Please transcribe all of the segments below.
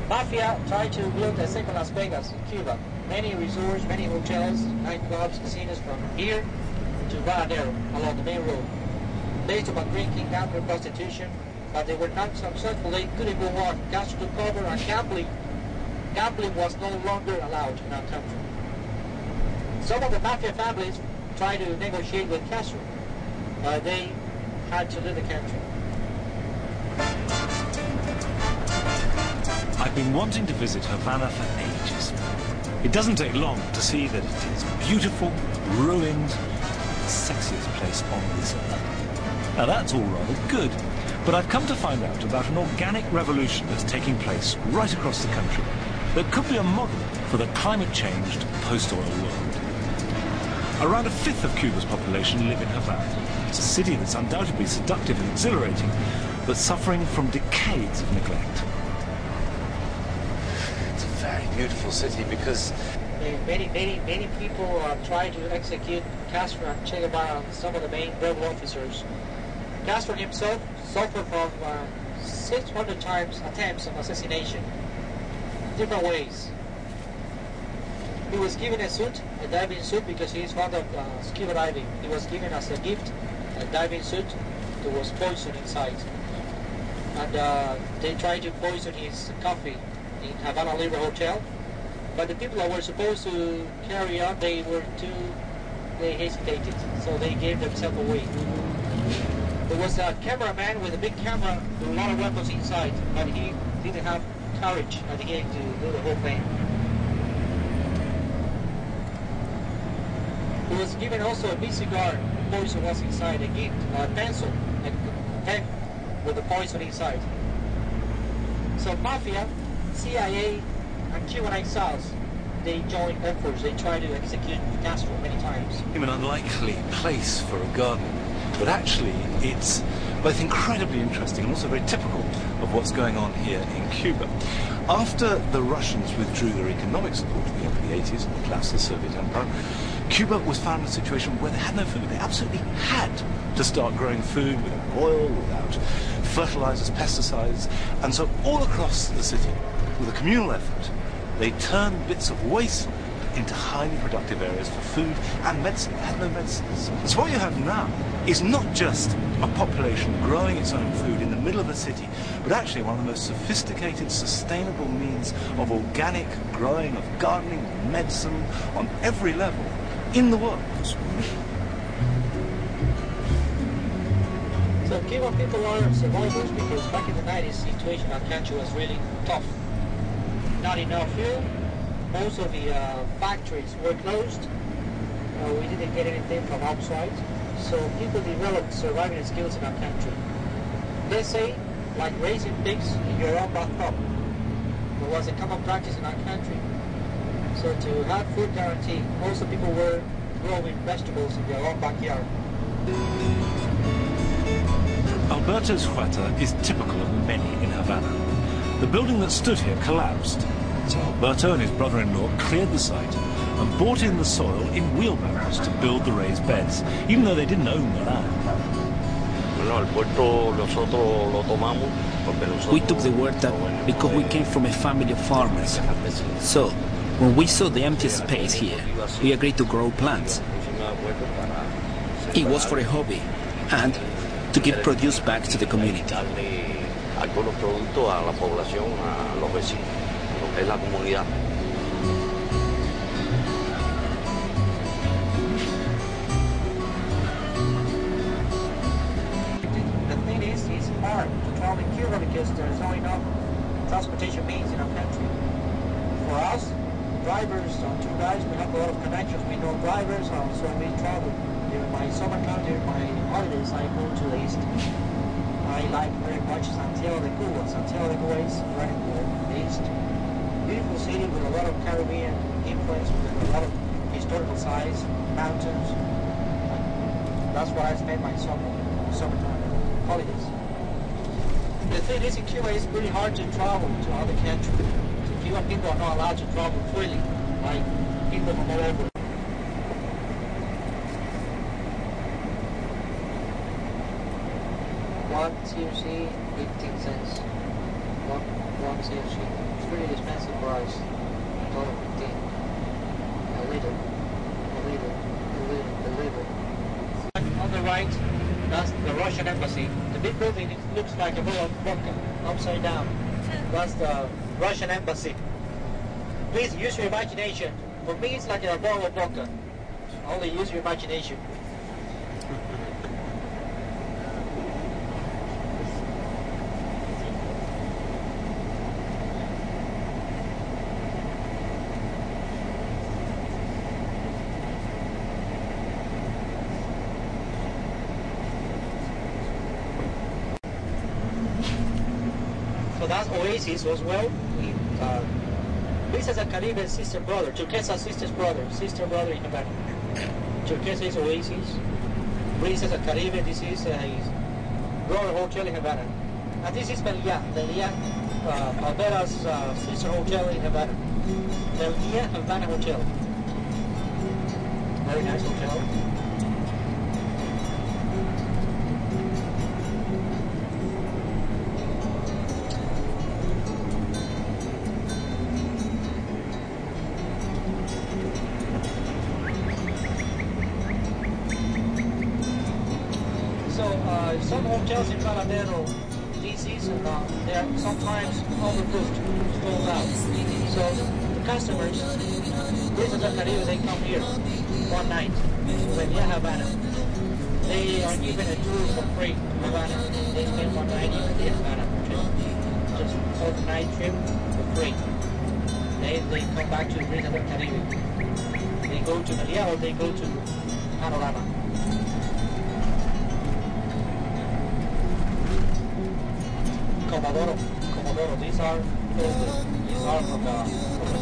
Mafia tried to build a second Las Vegas in Cuba. Many resorts, many hotels, nightclubs, casinos from here to Varadero along the main road. Based upon drinking, gambling, prostitution, but they were not successful. They couldn't go on. Castro took over and gambling was no longer allowed in our country. Some of the mafia families tried to negotiate with Castro, but they had to leave the country. I've been wanting to visit Havana for ages. It doesn't take long to see that it is beautiful, ruined, the sexiest place on this earth. Now that's all rather good, but I've come to find out about an organic revolution that's taking place right across the country that could be a model for the climate-changed post-oil world. Around a fifth of Cuba's population live in Havana. It's a city that's undoubtedly seductive and exhilarating, but suffering from decades of neglect. It's a very beautiful city because many people try to execute Castro and Che Guevara, some of the main rebel officers. Castro himself suffered from 600 times attempts of assassination, different ways. He was given a suit, a diving suit, because he is fond of scuba diving. He was given as a gift a diving suit that was poisoned inside. And they tried to poison his coffee in Havana Libre Hotel. But the people that were supposed to carry on, they hesitated, so they gave themselves away. There was a cameraman with a big camera with a lot of weapons inside, but he didn't have courage at the end to do the whole thing. He was given also a big cigar, the poison was inside, a gift, a pencil, a pen with the poison inside. So Mafia, CIA, and Cuban exiles, they joined efforts, they tried to execute Castro many times. an unlikely place for a garden, but actually it's both incredibly interesting and also very typical of what's going on here in Cuba. After the Russians withdrew their economic support at the end of the 80s and the collapse of the Soviet Empire, Cuba was found in a situation where they had no food. They absolutely had to start growing food without oil, without fertilizers, pesticides. And so all across the city, with a communal effort, they turned bits of wasteland into highly productive areas for food and medicine. They had no medicines. So what you have now is not just a population growing its own food in the middle of a city, but actually one of the most sophisticated, sustainable means of organic growing, of gardening, medicine, on every level in the world. So Cuban people are survivors because back in the 90s, the situation in our country was really tough. Not enough fuel, most of the factories were closed, we didn't get anything from outside, so people developed surviving skills in our country. Let's say, like raising pigs in your own bathtub. It was a common practice in our country. So to have food guarantee, also people were growing vegetables in their own backyard. Alberto's huerta is typical of many in Havana. The building that stood here collapsed, so Alberto and his brother-in-law cleared the site and brought in the soil in wheelbarrows to build the raised beds, even though they didn't own the land. We took the huerta because we came from a family of farmers. So, when we saw the empty space here, we agreed to grow plants. It was for a hobby and to give produce back to the community. The thing is, it's hard to travel in Cuba because there's not enough transportation means in our country. For us, drivers, tour guides, we have a lot of connections. We know drivers, so we travel. During my summer time, during my holidays, I go to the east. I like very much Santiago de Cuba. Santiago de Cuba is right in the east. Beautiful city with a lot of Caribbean influence, with a lot of historical sites, mountains. That's where I spend my summertime holidays. The thing is, in Cuba, it's pretty hard to travel to other countries. Cuban people are not allowed to travel freely, like people from all over. One CFC, 15 cents. One CFC. It's really expensive price. $1.15. A liter. On the right, that's the Russian embassy. The big building, it looks like a bowl of vodka, upside down. That's the Russian embassy. Please use your imagination. For me, it's like a bowl of vodka. Only use your imagination. So that's Oasis as well. This is a Caribbean sister brother. Turquesa sister brother in Havana. Turquesa is Oasis. This is a Caribbean. This is a brother hotel in Havana. And this is Melia, Alvera's sister hotel in Havana. Melia Havana Hotel. Very nice hotel. Some hotels in Varadero, DCs, they are sometimes overbooked, sold out. So the customers, visitors of Caribbean, they come here one night when they have Havana. They are given a tour for free to Havana. They spend one night in the Havana hotel. Just overnight trip for free. They come back to visit the Caribbean. They go to Maria or they go to Panorama. Comodoro, these are from the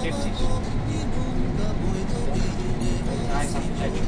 50s. Nice architecture.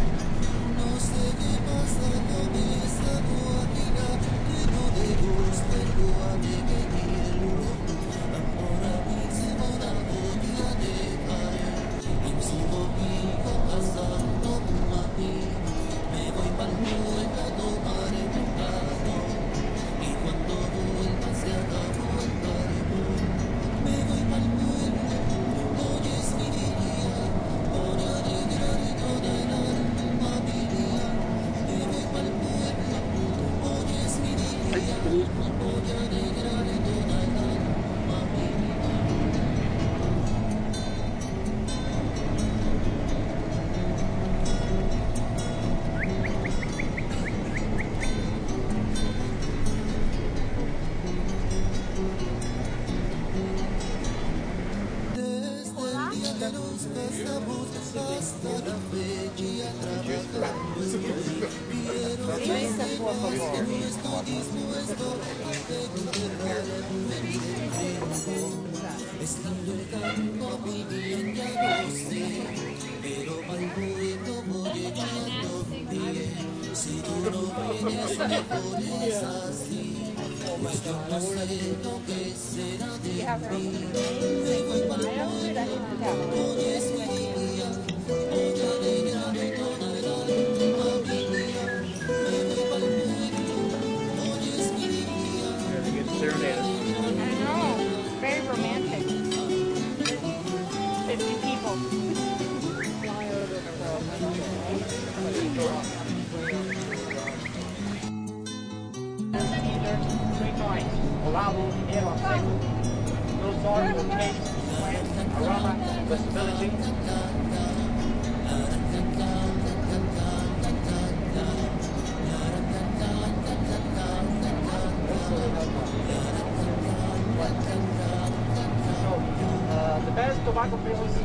The best tobacco fields,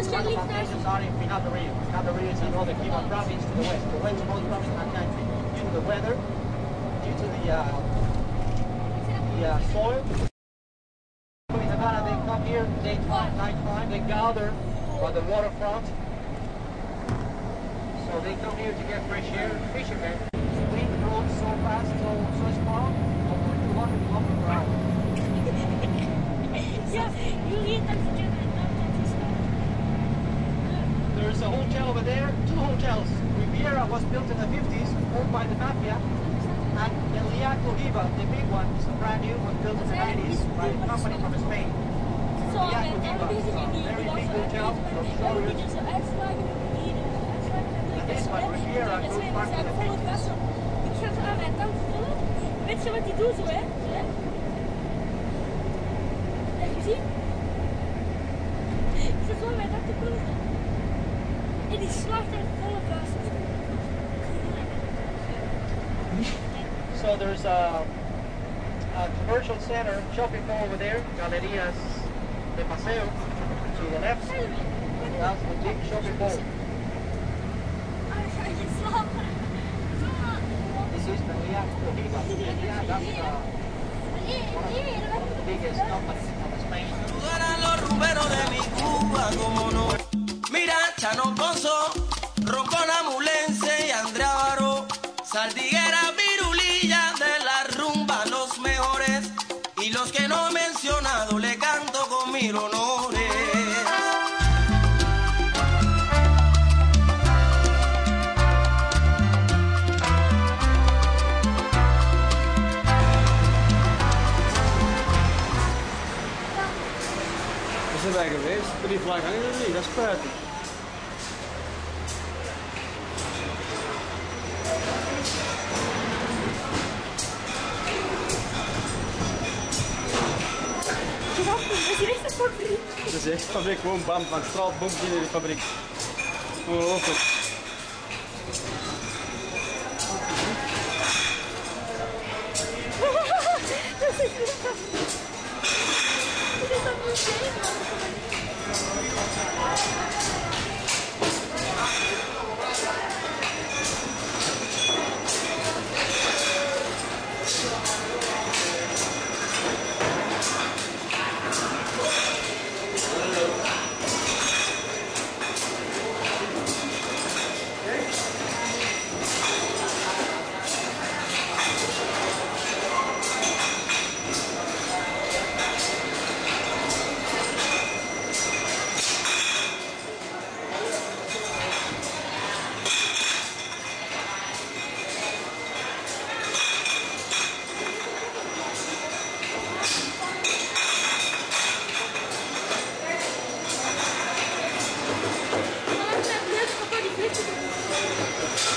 tobacco plantations are in Pinar del Rio. Pinar del Rio is another Cuban province to the west, the westernmost province in our country. Due to the weather, due to the soil, in Havana they come here daytime, nighttime, they gather by the waterfront. So they come here to get fresh air. Fishermen, wind blows so fast, so strong, up to 200 kilometers per hour. There's a hotel over there, two hotels. Riviera was built in the 50s, owned by the Mafia. And El Cohiba, the big one, is brand new, was built in the 90s by a company from Spain. El Cohiba very big hotel from showroom. This one Riviera goes back to the 50s. Ik ga zo aan mijn tand vullen. Weet je wat die doet zo, hè? Heb je gezien? Ik zit zo aan mijn tand te vullen. En die slaagt uit volle vuist. So there's a commercial center, shopping mall over there, Galerías de Paseo, to the left. That's the big shopping mall. This is the Ria Cohiba. That's one of the biggest companies in Spain. Mira, Chano Ponzo, Roncona Mulense y Andrea Baró, Saldiguera, Virulilla, de la rumba los mejores, y los que no he mencionado le canto con mil honores. Daar zijn wij geweest, maar die vlag hangen er niet, dat is spijtig. Dat is echt fabriek, gewoon bam, van straalt bom in de fabriek. Ongelooflijk.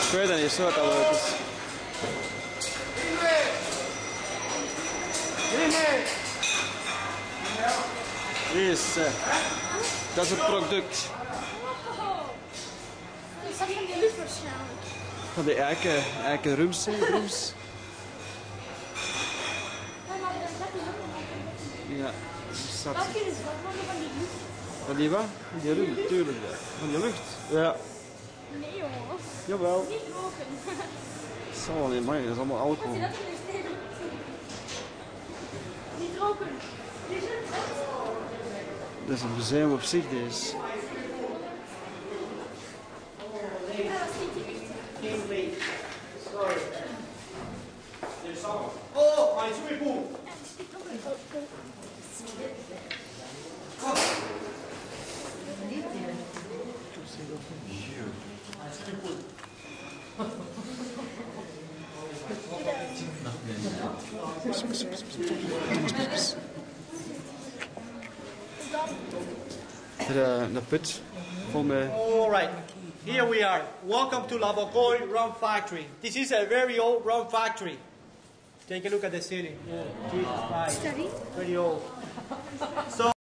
Ik weet dat niet, zo wat al leuk is. Hier is, dat is het product. Dat is van die lucht waarschijnlijk. Van die eiken rums, rums. Ja, zat. Wat is dat van die lucht? Van die wat? Die rum, tuurlijk. Van die lucht. Ja. Nee, jongen. Jawel. Niet roken. Dat zal wel niet, maar dat is allemaal alcohol. Niet roken. Dat is een museum op zich, deze. Oh, my swimming pool! De put vol met... All right, here we are. Welcome to Lavacoy Rum Factory. This is a very old rum factory. Take a look at the ceiling. Oh, Jesus Christ. Very old. So